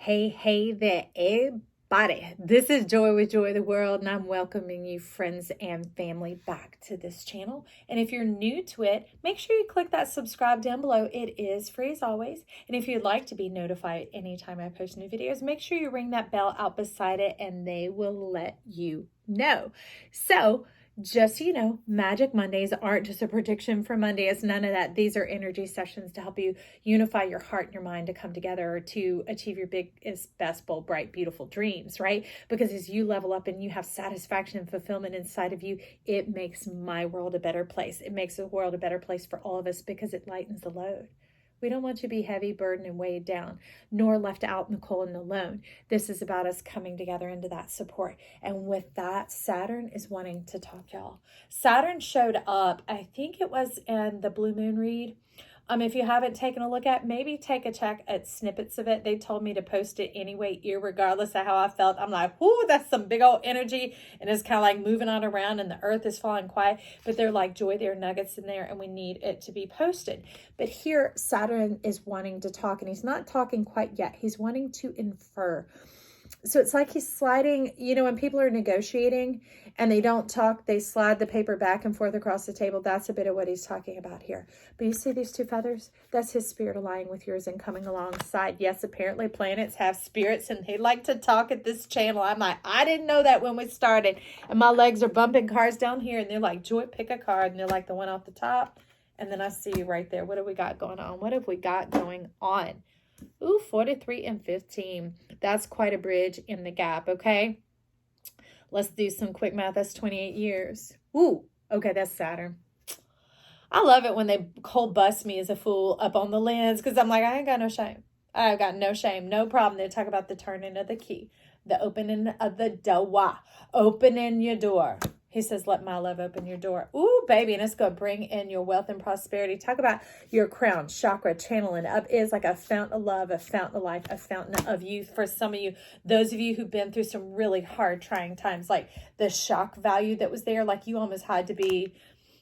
Hey there, everybody. This is Joy with Joy of the World, and I'm welcoming you, friends and family, back to this channel. And if you're new to it, make sure you click that subscribe down below. It is free as always. And if you'd like to be notified anytime I post new videos, make sure you ring that bell out beside it, and they will let you know. So, just so you know, Magic Mondays aren't just a prediction for Monday. It's none of that. These are energy sessions to help you unify your heart and your mind to come together to achieve your biggest, best, bold, bright, beautiful dreams, right? Because as you level up and you have satisfaction and fulfillment inside of you, it makes my world a better place. It makes the world a better place for all of us because it lightens the load. We don't want you to be heavy, burdened, and weighed down, nor left out in the cold and alone. This is about us coming together into that support. And with that, Saturn is wanting to talk, y'all. Saturn showed up, I think it was in the Blue Moon read. If you haven't taken a look at, maybe take a check at snippets of it. They told me to post it anyway, regardless of how I felt. I'm like, whoo, that's some big old energy. And it's kind of like moving on around and the earth is falling quiet. But they're like, Joy, there are nuggets in there and we need it to be posted. But here, Saturn is wanting to talk, and he's not talking quite yet. He's wanting to infer. So it's like he's sliding, when people are negotiating and they don't talk, they slide the paper back and forth across the table. That's a bit of what he's talking about here. But you see these two feathers? That's his spirit aligning with yours and coming alongside. Yes, apparently planets have spirits and they like to talk at this channel. I'm like, I didn't know that when we started. And my legs are bumping cards down here and they're like, Joy, pick a card. And they're like the one off the top. And then I see you right there. What have we got going on? What have we got going on? Ooh, 43 and 15. That's quite a bridge in the gap, okay? Let's do some quick math. That's 28 years. Ooh, okay, that's Saturn. I love it when they cold bust me as a fool up on the lens because I'm like, I ain't got no shame. I've got no shame, no problem. They talk about the turning of the key, the opening of the door, opening your door. He says, let my love open your door. Ooh, baby, and it's going to bring in your wealth and prosperity. Talk about your crown chakra channeling up is like a fountain of love, a fountain of life, a fountain of youth. For some of you, those of you who've been through some really hard, trying times, like the shock value that was there, like you almost had to be,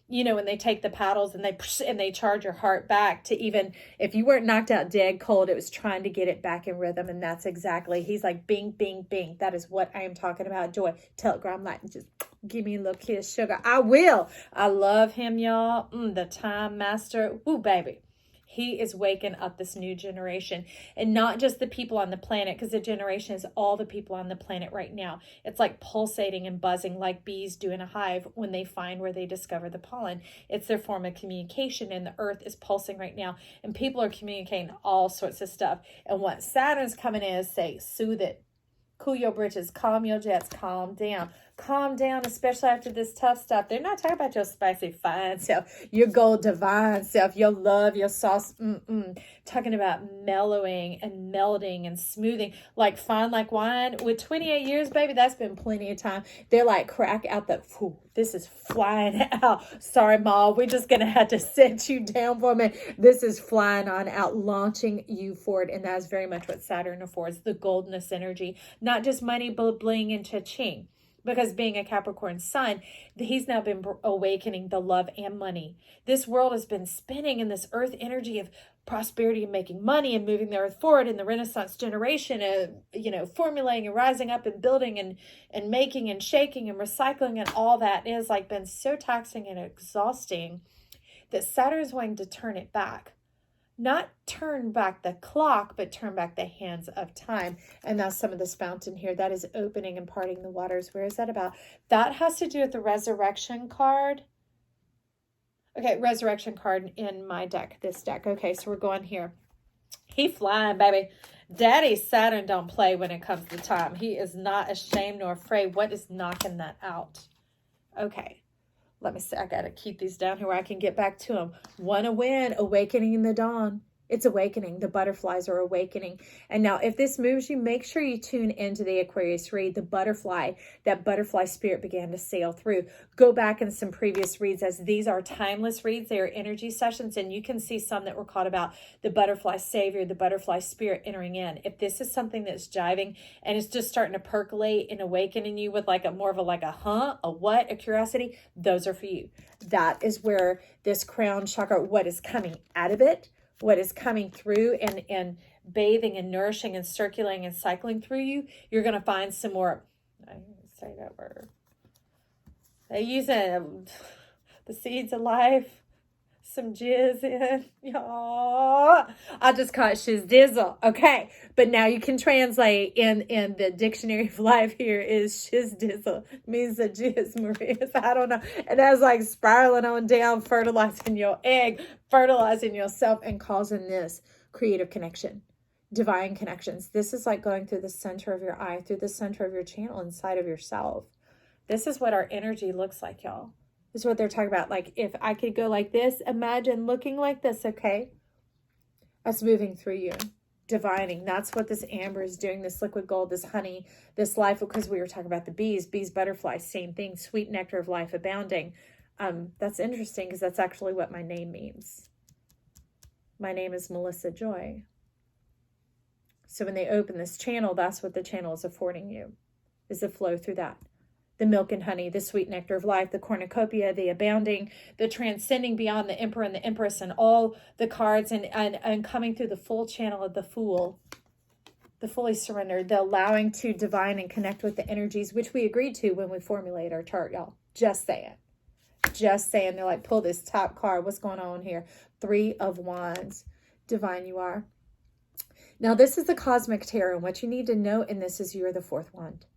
when they take the paddles and they charge your heart back to even, if you weren't knocked out dead cold, it was trying to get it back in rhythm. And that's exactly, he's like, bing, bing, bing. That is what I am talking about, Joy. Telegram, like, just give me a little kiss, sugar. I will. I love him, y'all. The time master. Ooh, baby. He is waking up this new generation, and not just the people on the planet, because the generation is all the people on the planet right now. It's like pulsating and buzzing like bees do in a hive when they find where they discover the pollen. It's their form of communication, and the earth is pulsing right now, and people are communicating all sorts of stuff. And what Saturn's coming in is say, soothe it. Cool your britches, calm your jets, calm down. Calm down, especially after this tough stuff. They're not talking about your spicy, fine self, your gold divine self, your love, your sauce. Talking about mellowing and melding and smoothing, like fine like wine. With 28 years, baby, that's been plenty of time. They're like, crack out the, this is flying out. Sorry, Ma, we're just going to have to set you down for a minute. This is flying on out, launching you forward. And that is very much what Saturn affords, the goldness energy. Not just money, but bling and cha-ching. Because being a Capricorn sun, he's now been awakening the love and money. This world has been spinning in this earth energy of prosperity and making money and moving the earth forward in the Renaissance generation, formulating and rising up and building and making and shaking and recycling and all that. It has like been so taxing and exhausting that Saturn is wanting to turn it back. Not turn back the clock, but turn back the hands of time. And that's some of this fountain here. That is opening and parting the waters. Where is that about? That has to do with the resurrection card. Okay, resurrection card in my deck, this deck. Okay, so we're going here. He flying, baby. Daddy Saturn don't play when it comes to time. He is not ashamed nor afraid. What is knocking that out? Okay. Let me see. I got to keep these down here where I can get back to them. Want to win. Awakening in the dawn. It's awakening. The butterflies are awakening. And now if this moves you, make sure you tune into the Aquarius read. The butterfly, that butterfly spirit began to sail through. Go back in some previous reads, as these are timeless reads. They are energy sessions, and you can see some that were caught about the butterfly savior, the butterfly spirit entering in. If this is something that's jiving and it's just starting to percolate and awakening you with like a more of a what, a curiosity, those are for you. That is where this crown chakra, what is coming out of it, what is coming through and bathing and nourishing and circulating and cycling through you, you're going to find some more, I didn't say that word. They use the seeds of life, some jizz in, y'all. I just caught shiz dizzle. Okay, but now you can translate in the dictionary of life. Here is shiz dizzle means the jizz, Maria. I don't know, and that's like spiraling on down, fertilizing your egg, fertilizing yourself, and causing this creative connection, divine connections. This is like going through the center of your eye, through the center of your channel, inside of yourself. This is what our energy looks like, y'all. This is what they're talking about. Like, if I could go like this, imagine looking like this, okay? That's moving through you. Divining. That's what this amber is doing. This liquid gold, this honey, this life. Because we were talking about the bees, butterflies, same thing. Sweet nectar of life, abounding. That's interesting because that's actually what my name means. My name is Melissa Joy. So when they open this channel, that's what the channel is affording you, is the flow through that. The milk and honey, the sweet nectar of life, the cornucopia, the abounding, the transcending beyond the emperor and the empress, and all the cards, and coming through the full channel of the fool, the fully surrendered, the allowing to divine and connect with the energies, which we agreed to when we formulate our chart, y'all. Just saying. Just saying. They're like, pull this top card. What's going on here? 3 of Wands. Divine you are. Now, this is the cosmic tarot, and what you need to know in this is you're the 4th wand.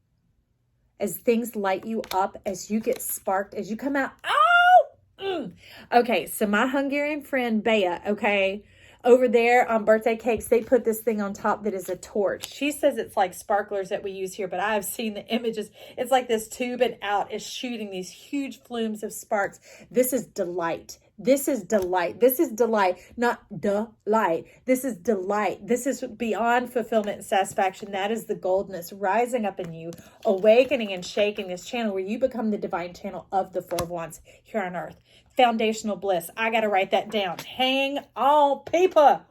As things light you up, as you get sparked, as you come out. Oh! Okay, so my Hungarian friend, Bea, okay, over there on birthday cakes, they put this thing on top that is a torch. She says it's like sparklers that we use here, but I've seen the images. It's like this tube and out is shooting these huge flumes of sparks. This is delight. This is delight. This is delight, not delight. This is delight. This is beyond fulfillment and satisfaction. That is the goldness rising up in you, awakening and shaking this channel where you become the divine channel of the 4 of Wands here on earth. Foundational bliss. I got to write that down. Hang on, people.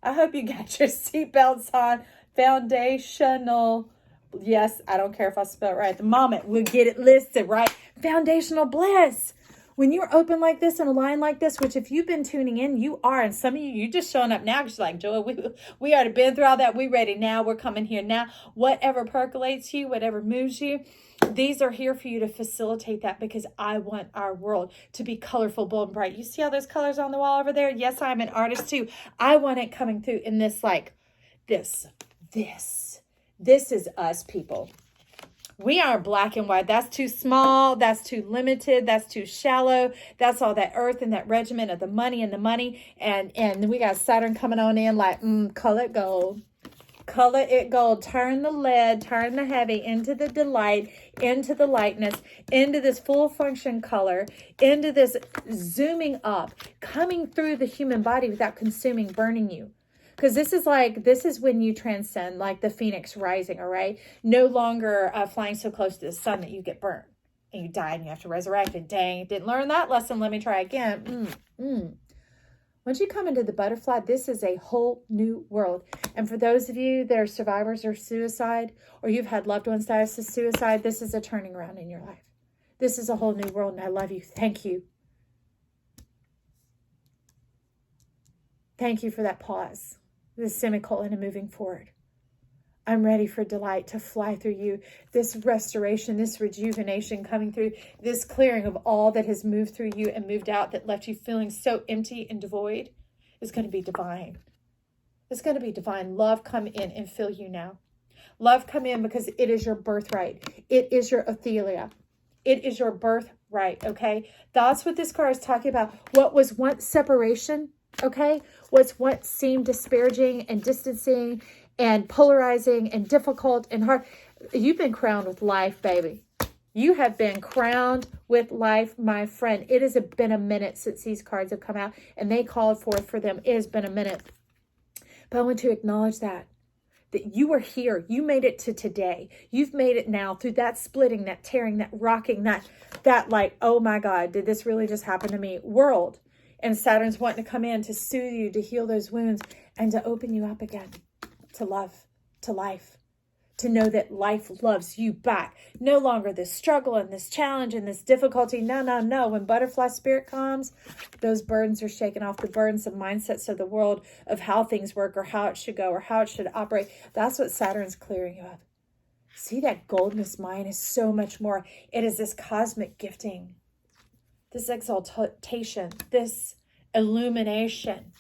I hope you got your seatbelts on. Foundational. Yes, I don't care if I spell it right at the moment. We'll get it listed, right? Foundational bliss. When you're open like this and aligned like this, which if you've been tuning in, you are. And some of you just showing up now because you're like, Joy, we already been through all that. We ready now. We're coming here now. Whatever percolates you, whatever moves you, these are here for you to facilitate that, because I want our world to be colorful, bold, and bright. You see all those colors on the wall over there? Yes, I'm an artist too. I want it coming through in this, like this. This is us, people. We are black and white. That's too small. That's too limited. That's too shallow. That's all that earth and that regiment of the money and the money. And we got Saturn coming on in like, color it gold. Color it gold. Turn the lead, turn the heavy into the delight, into the lightness, into this full function color, into this zooming up, coming through the human body without consuming, burning you. Because this is when you transcend, like the phoenix rising, all right? No longer flying so close to the sun that you get burned and you die and you have to resurrect. And dang, didn't learn that lesson. Let me try again. Once you come into the butterfly, this is a whole new world. And for those of you that are survivors of suicide, or you've had loved ones die of suicide, this is a turning around in your life. This is a whole new world, and I love you. Thank you. Thank you for that pause. The semicolon and moving forward. I'm ready for delight to fly through you. This restoration, this rejuvenation coming through, this clearing of all that has moved through you and moved out that left you feeling so empty and devoid is going to be divine. It's going to be divine. Love come in and fill you now. Love come in because it is your birthright. It is your Ophelia. It is your birthright, okay? That's what this card is talking about. What was once separation, okay? What's once seemed disparaging and distancing and polarizing and difficult and hard. You've been crowned with life, baby. You have been crowned with life, my friend. It has been a minute since these cards have come out and they called forth for them. It has been a minute. But I want to acknowledge that you are here. You made it to today. You've made it now through that splitting, that tearing, that rocking, that like, oh my God, did this really just happen to me? World. And Saturn's wanting to come in to soothe you, to heal those wounds, and to open you up again to love, to life, to know that life loves you back. No longer this struggle and this challenge and this difficulty. No, no, no. When butterfly spirit comes, those burdens are shaken off, the burdens of mindsets of the world of how things work or how it should go or how it should operate. That's what Saturn's clearing you of. See, that goldness mind is so much more. It is this cosmic gifting, this exaltation, this illumination.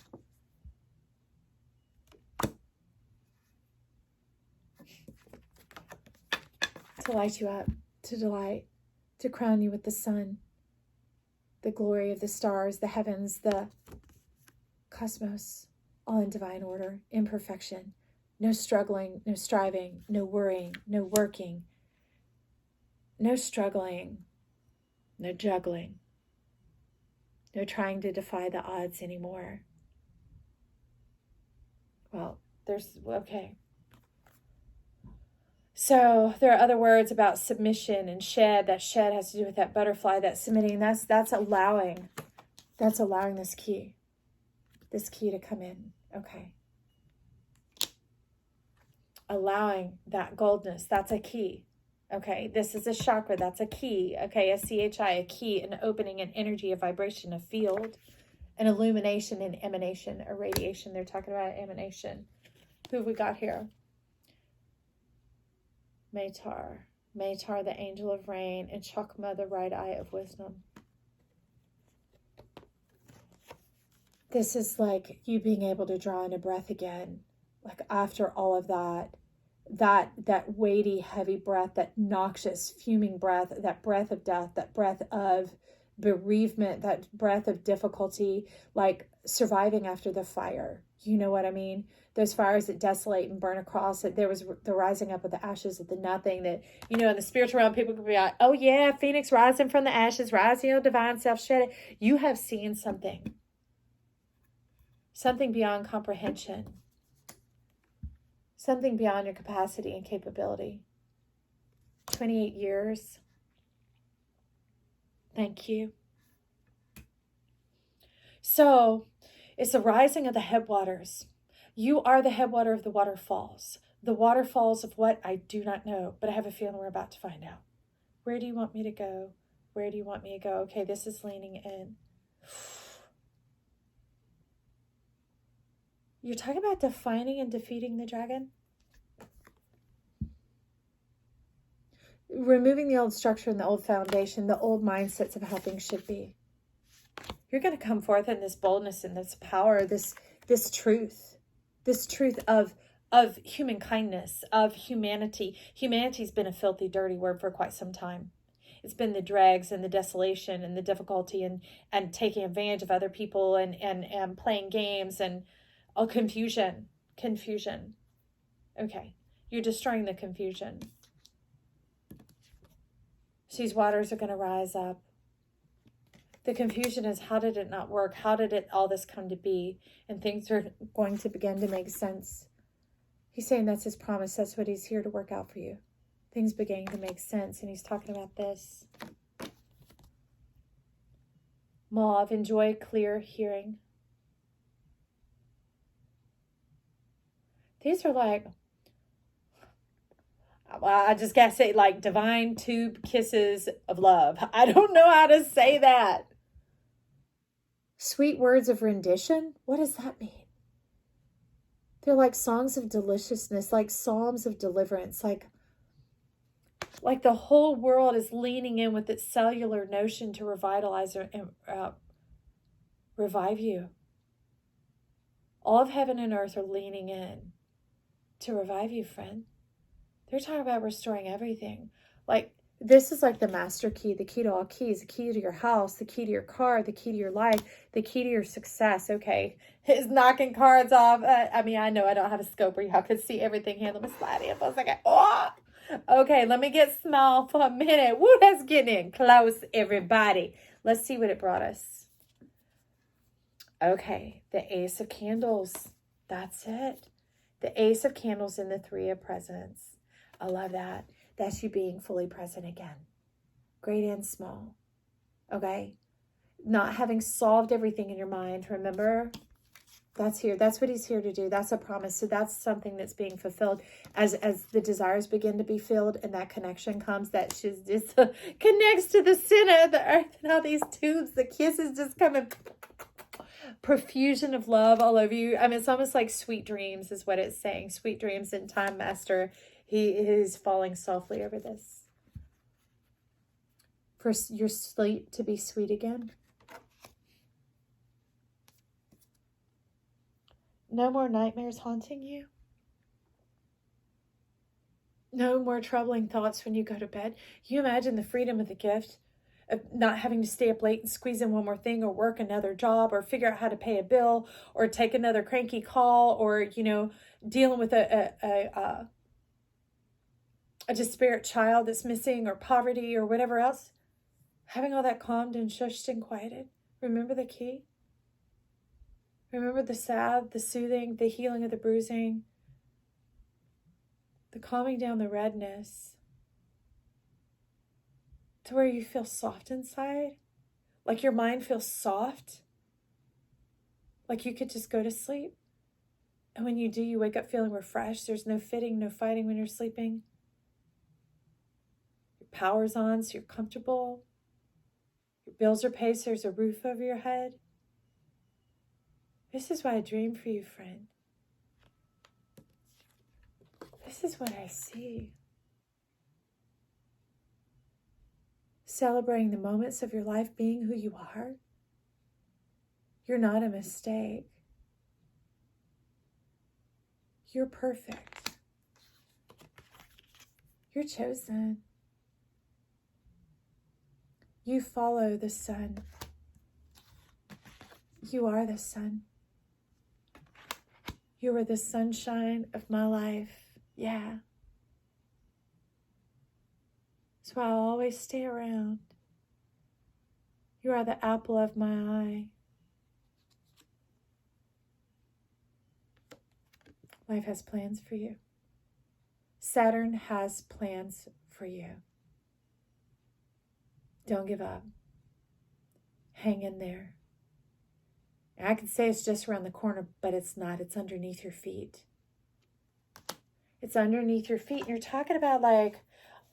To light you up, to delight, to crown you with the sun, the glory of the stars, the heavens, the cosmos, all in divine order, imperfection. No struggling, no striving, no worrying, no working, no struggling, no juggling, no trying to defy the odds anymore. Well, okay. So there are other words about submission and shed. That shed has to do with that butterfly, that submitting. That's allowing this key to come in. Okay. Allowing that goldness, that's a key. Okay, this is a chakra, that's a key. Okay, a CHI, a key, an opening, an energy, a vibration, a field, an illumination, an emanation, a radiation. They're talking about emanation. Who have we got here? Matar, the angel of rain, and Chakma, the right eye of wisdom. This is like you being able to draw in a breath again. Like after all of that weighty, heavy breath, that noxious, fuming breath, that breath of death, that breath of bereavement, that breath of difficulty, like surviving after the fire. You know what I mean? Those fires that desolate and burn across it. There was the rising up of the ashes of the nothing that, in the spiritual realm, people could be like, oh yeah, Phoenix rising from the ashes, rising, divine self shedding. You have seen something beyond comprehension. Something beyond your capacity and capability. 28 years. Thank you. So, it's the rising of the headwaters. You are the headwater of the waterfalls. The waterfalls of what? I do not know, but I have a feeling we're about to find out. Where do you want me to go? Where do you want me to go? Okay, this is leaning in. You're talking about defining and defeating the dragon? Removing the old structure and the old foundation, the old mindsets of how things should be. You're going to come forth in this boldness and this power, this truth of human kindness, of humanity. Humanity's been a filthy, dirty word for quite some time. It's been the dregs and the desolation and the difficulty and taking advantage of other people and playing games and confusion. Okay, you're destroying the confusion. These waters are going to rise up. The confusion is, how did it not work? How did all this come to be? And things are going to begin to make sense. He's saying that's his promise. That's what he's here to work out for you. Things beginning to make sense. And he's talking about this. Mauve, enjoy clear hearing. These are like, well, I just gotta say, like divine tube kisses of love. I don't know how to say that. Sweet words of rendition? What does that mean? They're like songs of deliciousness, like psalms of deliverance, like the whole world is leaning in with its cellular notion to revitalize and revive you. All of heaven and earth are leaning in to revive you, friend. They're talking about restoring everything. Like, this is like the master key, the key to all keys, the key to your house, the key to your car, the key to your life, the key to your success. Okay, it's knocking cards off. I know I don't have a scope where y'all could see everything here. Let me slide in for a second. Oh! Okay, let me get small for a minute. Woo, that's getting in close, everybody. Let's see what it brought us. Okay, the Ace of Candles. That's it. The Ace of Candles and the Three of Presents. I love that. That's you being fully present again. Great and small. Okay? Not having solved everything in your mind. Remember? That's here. That's what he's here to do. That's a promise. So that's something that's being fulfilled as the desires begin to be filled and that connection comes, that she's just connects to the center of the earth and all these tubes, the kisses just coming, profusion of love all over you. I mean, it's almost like sweet dreams is what it's saying. Sweet dreams in time, Master. He is falling softly over this. For your sleep to be sweet again. No more nightmares haunting you. No more troubling thoughts when you go to bed. You imagine the freedom of the gift of not having to stay up late and squeeze in one more thing, or work another job, or figure out how to pay a bill, or take another cranky call, or, you know, dealing with a disparate child that's missing, or poverty, or whatever else. Having all that calmed and shushed and quieted. Remember the key. Remember the salve, the soothing, the healing of the bruising, the calming down the redness, to where you feel soft inside, like your mind feels soft, like you could just go to sleep. And when you do, you wake up feeling refreshed. There's no fitting, no fighting when you're sleeping. Your power's on, so you're comfortable. Your bills are paid, so there's a roof over your head. This is what I dream for you, friend. This is what I see. Celebrating the moments of your life being who you are. You're not a mistake. You're perfect. You're chosen. You follow the sun. You are the sun. You are the sunshine of my life. Yeah. That's why I'll always stay around. You are the apple of my eye. Life has plans for you. Saturn has plans for you. Don't give up. Hang in there. And I could say it's just around the corner, but it's not. It's underneath your feet. It's underneath your feet. And you're talking about, like,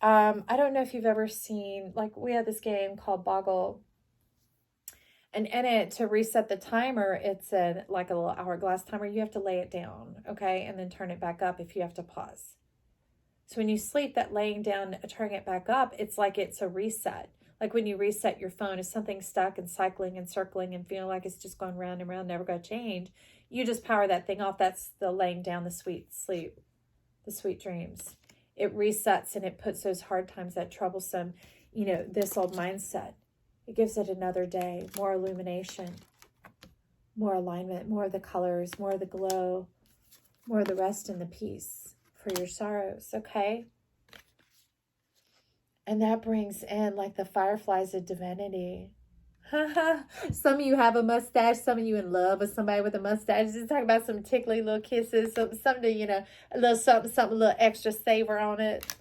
I don't know if you've ever seen, like, we had this game called Boggle. And in it, to reset the timer, it's like a little hourglass timer. You have to lay it down, okay? And then turn it back up if you have to pause. So when you sleep, that laying down, turning it back up, it's like it's a reset. Like when you reset your phone, if something's stuck and cycling and circling and feeling like it's just going round and round, never going to change, you just power that thing off. That's the laying down, the sweet sleep, the sweet dreams. It resets and it puts those hard times, that troublesome, you know, this old mindset. It gives it another day, more illumination, more alignment, more of the colors, more of the glow, more of the rest and the peace for your sorrows, okay? And that brings in, like, the fireflies of divinity. Some of you have a mustache. Some of you in love with somebody with a mustache. Just talking about some tickly little kisses. Something to, you know, a little something, a little extra savor on it.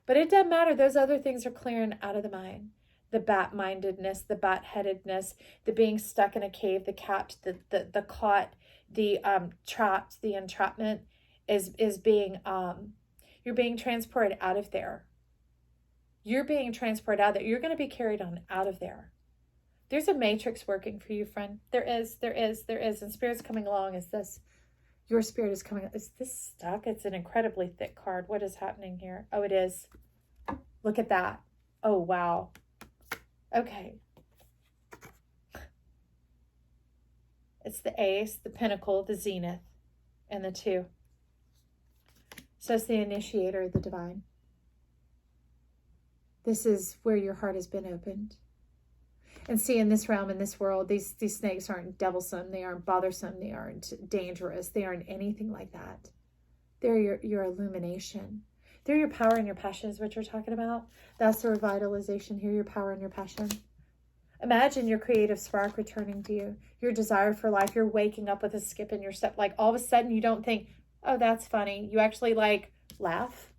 But it doesn't matter. Those other things are clearing out of the mind. The bat-mindedness, the bat-headedness, the being stuck in a cave, the capped, the caught, the trapped, the entrapment is being, you're being transported out of there. You're being transported out of there. You're going to be carried on out of there. There's a matrix working for you, friend. There is. And Spirit's coming along as this. Your Spirit is coming. Is this stuck? It's an incredibly thick card. What is happening here? Oh, it is. Look at that. Oh, wow. Okay. It's the Ace, the Pentacle, the Zenith, and the 2. So it's the initiator of the divine. This is where your heart has been opened. And see, in this realm, in this world, these snakes aren't devilsome. They aren't bothersome. They aren't dangerous. They aren't anything like that. They're your illumination. They're your power and your passion is what you're talking about. That's the revitalization here, your power and your passion. Imagine your creative spark returning to you, your desire for life. You're waking up with a skip in your step. Like all of a sudden you don't think, oh, that's funny. You actually like laugh.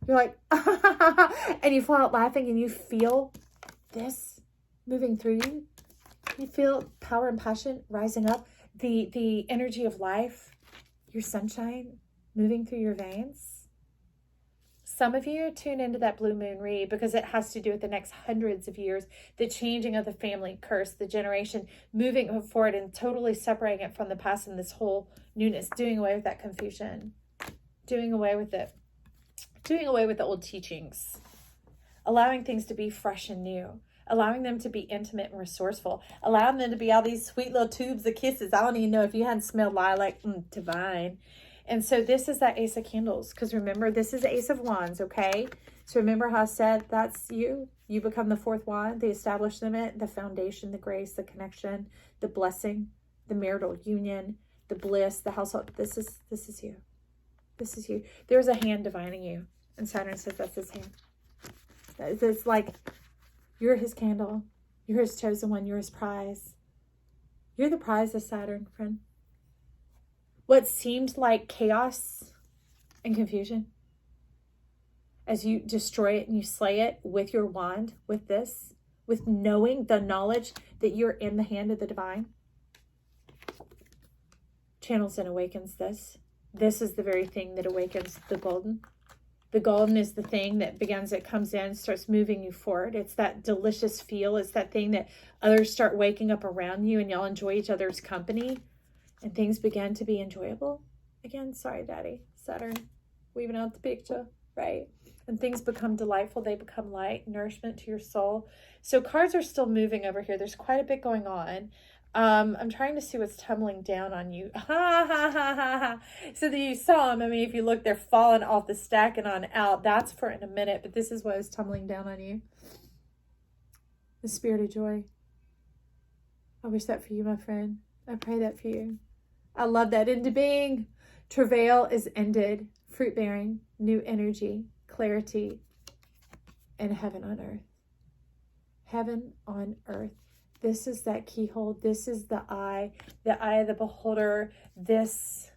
You're like, and you fall out laughing and you feel this moving through you. You feel power and passion rising up. the energy of life, your sunshine moving through your veins. Some of you tune into that blue moon read because it has to do with the next hundreds of years, the changing of the family curse, the generation moving forward and totally separating it from the past and this whole newness, doing away with that confusion, doing away with it, doing away with the old teachings, allowing things to be fresh and new, allowing them to be intimate and resourceful, allowing them to be all these sweet little tubes of kisses. I don't even know if you hadn't smelled lilac, divine. And so this is that Ace of Candles, because remember, this is the Ace of Wands, okay? So remember how I said that's you. You become the fourth wand, the establishment, the foundation, the grace, the connection, the blessing, the marital union, the bliss, the household. This is you. This is you. There's a hand divining you. And Saturn says that's his hand. It's like you're his candle. You're his chosen one. You're his prize. You're the prize of Saturn, friend. What seemed like chaos and confusion, as you destroy it and you slay it with your wand, with this, with knowing the knowledge that you're in the hand of the divine, channels and awakens this. This is the very thing that awakens the golden. The golden is the thing that begins, it comes in, starts moving you forward. It's that delicious feel. It's that thing that others start waking up around you and y'all enjoy each other's company and things begin to be enjoyable. Again, sorry, Daddy, Saturn, weaving out the picture, right? And things become delightful. They become light, nourishment to your soul. So cards are still moving over here. There's quite a bit going on. I'm trying to see what's tumbling down on you. Ha, ha, ha, ha, ha. So that you saw them. I mean, if you look, they're falling off the stack and on out. That's for in a minute, but this is what is tumbling down on you. The spirit of joy. I wish that for you, my friend. I pray that for you. I love that. Into being. Travail is ended. Fruit bearing, new energy, clarity, and heaven on earth. Heaven on earth. This is that keyhole. This is the eye of the beholder. This.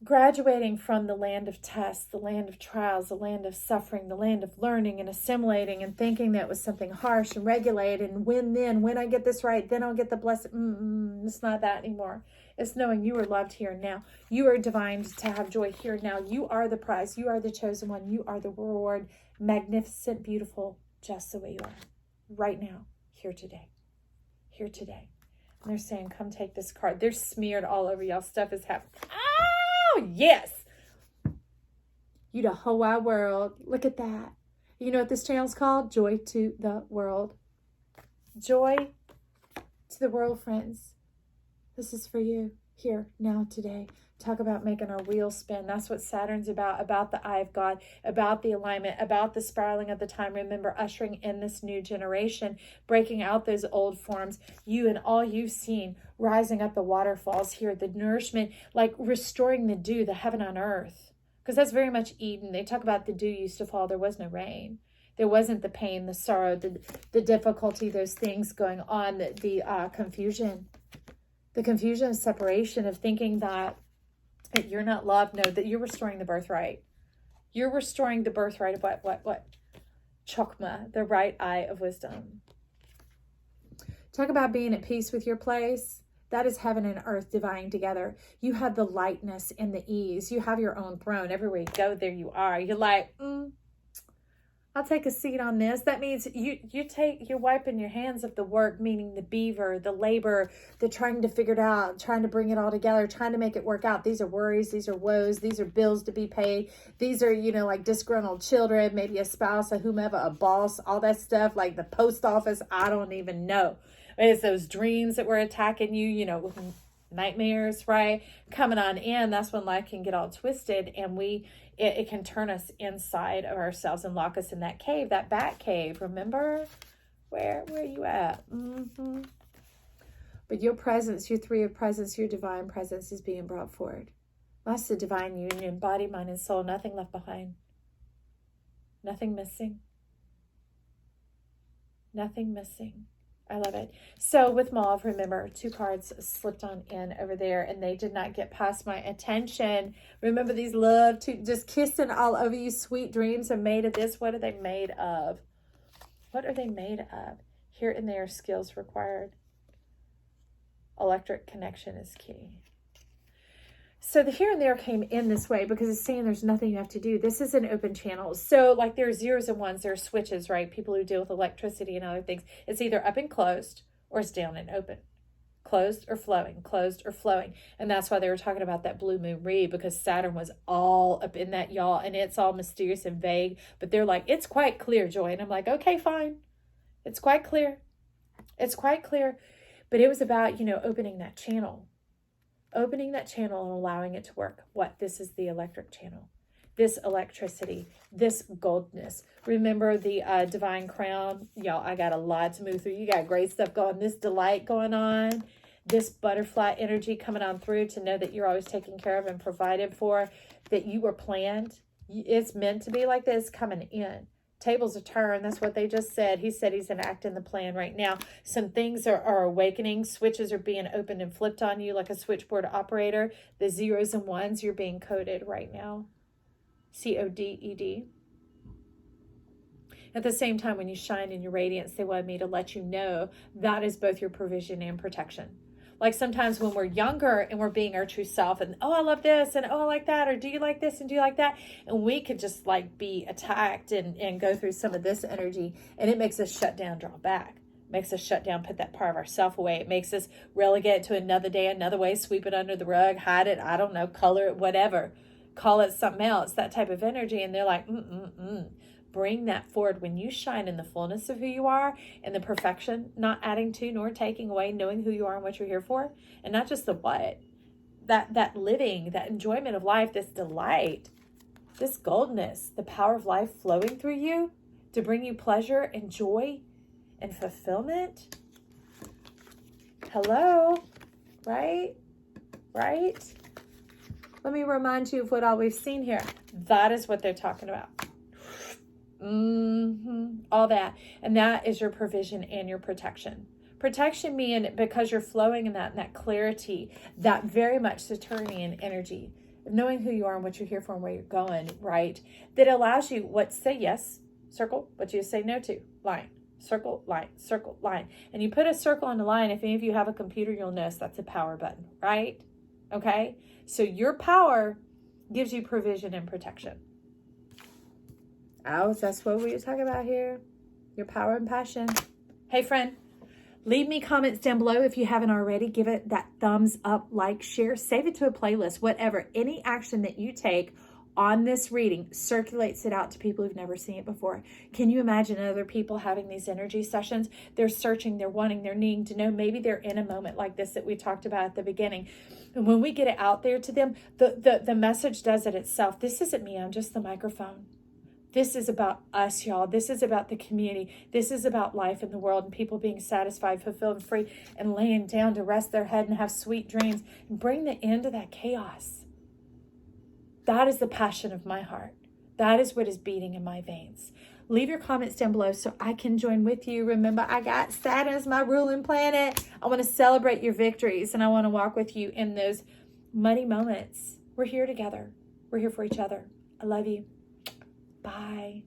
Graduating from the land of tests, the land of trials, the land of suffering, the land of learning and assimilating and thinking that was something harsh and regulated. And when I get this right, then I'll get the blessing. It's not that anymore. It's knowing you are loved here and now. You are divine to have joy here and now. You are the prize. You are the chosen one. You are the reward. Magnificent, beautiful, just the way you are. Right now, here today. Here today. And they're saying, come take this card. They're smeared all over y'all. Stuff is happening. Oh, yes. You the whole wide world. Look at that. You know what this channel's called? Joy to the world. Joy to the world, friends. This is for you here, now, today. Talk about making our wheels spin. That's what Saturn's about the eye of God, about the alignment, about the spiraling of the time. Remember, ushering in this new generation, breaking out those old forms. You and all you've seen, rising up the waterfalls here, the nourishment, like restoring the dew, the heaven on earth. Because that's very much Eden. They talk about the dew used to fall. There was no rain. There wasn't the pain, the sorrow, the difficulty, those things going on, the confusion. The confusion of separation, of thinking that you're not loved. No, that you're restoring the birthright. You're restoring the birthright of what? Chokmah, the right eye of wisdom. Talk about being at peace with your place. That is heaven and earth dividing together. You have the lightness and the ease. You have your own throne. Everywhere you go, there you are. You're like, I'll take a seat on this. That means you're wiping your hands of the work, meaning the beaver, the labor, the trying to figure it out, trying to bring it all together, trying to make it work out. These are worries. These are woes. These are bills to be paid. These are, like disgruntled children, maybe a spouse, a whomever, a boss, all that stuff, like the post office. I don't even know. It's those dreams that were attacking you, with nightmares, right? Coming on in. That's when life can get all twisted, and it can turn us inside of ourselves and lock us in that cave, that bat cave. Remember? Where are you at? But your presence, your three of presence, your divine presence is being brought forward. That's the divine union, body, mind, and soul. Nothing left behind. Nothing missing. Nothing missing. I love it. So with Mauve, remember, 2 cards slipped on in over there, and they did not get past my attention. Remember, these love to just kissing all over you. Sweet dreams are made of this. What are they made of? What are they made of? Here and there, skills required. Electric connection is key. So the here and there came in this way because it's saying there's nothing you have to do. This is an open channel. So like there's zeros and ones, there are switches, right? People who deal with electricity and other things. It's either up and closed or it's down and open. Closed or flowing, closed or flowing. And that's why they were talking about that blue moon read, because Saturn was all up in that, y'all. And it's all mysterious and vague. But they're like, it's quite clear, Joy. And I'm like, okay, fine. It's quite clear. It's quite clear. But it was about, opening that channel. Opening that channel and allowing it to work. What? This is the electric channel. This electricity, this goldness. Remember the divine crown? Y'all, I got a lot to move through. You got great stuff going. This delight going on. This butterfly energy coming on through to know that you're always taken care of and provided for. That you were planned. It's meant to be like this coming in. Tables are turned. That's what they just said. He said he's enacting the plan right now. Some things are awakening. Switches are being opened and flipped on you like a switchboard operator. The zeros and ones, you're being coded right now. CODED. At the same time, when you shine in your radiance, they wanted me to let you know that is both your provision and protection. Like sometimes when we're younger and we're being our true self and, oh, I love this and oh, I like that, or do you like this and do you like that? And we could just like be attacked and go through some of this energy, and it makes us shut down, draw back. Makes us shut down, put that part of ourself away. It makes us relegate it to another day, another way, sweep it under the rug, hide it, I don't know, color it, whatever. Call it something else, that type of energy. And they're like, bring that forward when you shine in the fullness of who you are and the perfection, not adding to nor taking away, knowing who you are and what you're here for. And not just the what, that living, that enjoyment of life, this delight, this goldness, the power of life flowing through you to bring you pleasure and joy and fulfillment. Hello, right? Let me remind you of what all we've seen here. That is what they're talking about. All that. And that is your provision and your protection. Protection meaning because you're flowing in that clarity, that very much Saturnian energy of knowing who you are and what you're here for and where you're going, right? That allows you what to say yes, circle, what you say no to, line, circle, line. And you put a circle on the line. If any of you have a computer, you'll notice that's a power button, right? Okay. So your power gives you provision and protection. Oh, that's what we were talking about here. Your power and passion. Hey, friend, leave me comments down below if you haven't already. Give it that thumbs up, like, share, save it to a playlist, whatever. Any action that you take on this reading circulates it out to people who've never seen it before. Can you imagine other people having these energy sessions? They're searching, they're wanting, they're needing to know. Maybe they're in a moment like this that we talked about at the beginning. And when we get it out there to them, the message does it itself. This isn't me, I'm just the microphone. This is about us, y'all. This is about the community. This is about life in the world and people being satisfied, fulfilled, and free, and laying down to rest their head and have sweet dreams and bring the end to that chaos. That is the passion of my heart. That is what is beating in my veins. Leave your comments down below so I can join with you. Remember, I got Saturn as my ruling planet. I want to celebrate your victories, and I want to walk with you in those muddy moments. We're here together. We're here for each other. I love you. Bye.